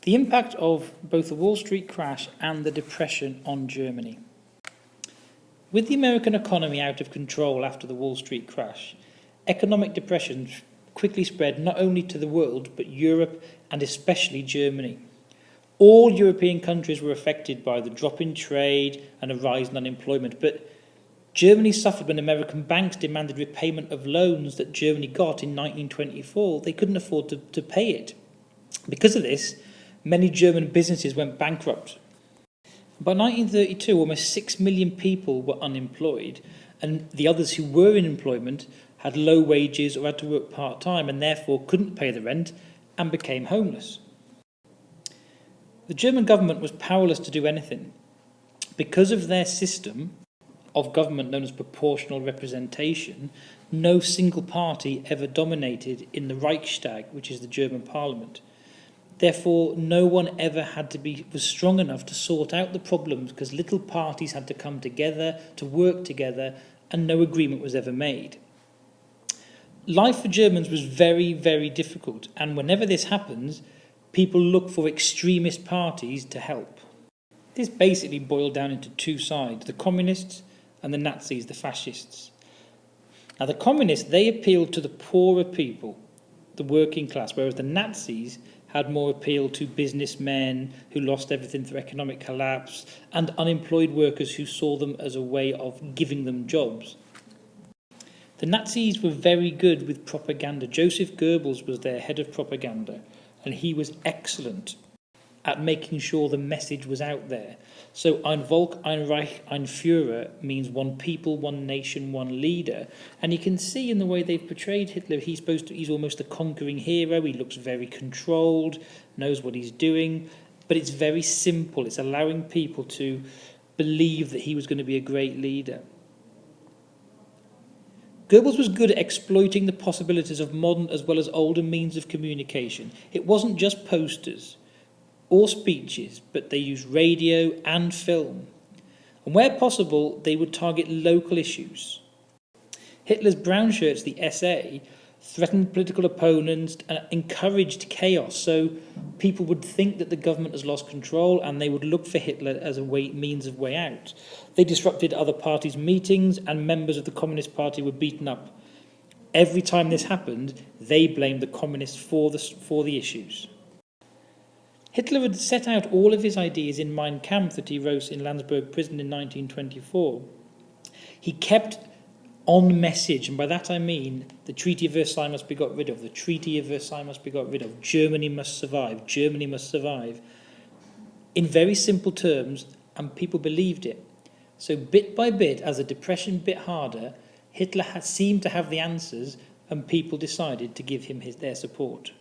The impact of both the Wall Street crash and the Depression on Germany. With the American economy out of control after the Wall Street crash, economic depression quickly spread not only to the world, but Europe and especially Germany. All European countries were affected by the drop in trade and a rise in unemployment, but Germany suffered when American banks demanded repayment of loans that Germany got in 1924. They couldn't afford to pay it. Because of this, many German businesses went bankrupt. By 1932, almost 6 million people were unemployed, and the others who were in employment had low wages or had to work part-time and therefore couldn't pay the rent and became homeless. The German government was powerless to do anything. Because of their system of government known as proportional representation, no single party ever dominated in the Reichstag, which is the German parliament. Therefore, no one ever was strong enough to sort out the problems because little parties had to come together, to work together, and no agreement was ever made. Life for Germans was very, very difficult, and whenever this happens, people look for extremist parties to help. This basically boiled down into two sides, the communists and the Nazis, the fascists. Now, the communists, they appealed to the poorer people, the working class, whereas the Nazis had more appeal to businessmen who lost everything through economic collapse and unemployed workers who saw them as a way of giving them jobs. The Nazis were very good with propaganda. Joseph Goebbels was their head of propaganda, and he was excellent at making sure the message was out there. So ein Volk, ein Reich, ein Führer means one people, one nation, one leader. And you can see in the way they've portrayed Hitler, he's almost a conquering hero. He looks very controlled, knows what he's doing, but it's very simple. It's allowing people to believe that he was going to be a great leader. Goebbels was good at exploiting the possibilities of modern as well as older means of communication. It wasn't just posters or speeches, but they used radio and film. And where possible, they would target local issues. Hitler's brown shirts, the SA, threatened political opponents and encouraged chaos, so people would think that the government has lost control and they would look for Hitler as a means of way out. They disrupted other parties' meetings and members of the Communist Party were beaten up. Every time this happened, they blamed the communists for the issues. Hitler had set out all of his ideas in Mein Kampf that he wrote in Landsberg prison in 1924. He kept on message, and by that I mean the Treaty of Versailles must be got rid of, the Treaty of Versailles must be got rid of, Germany must survive, Germany must survive, in very simple terms, and people believed it. So bit by bit, as the depression bit harder, Hitler seemed to have the answers, and people decided to give him their support.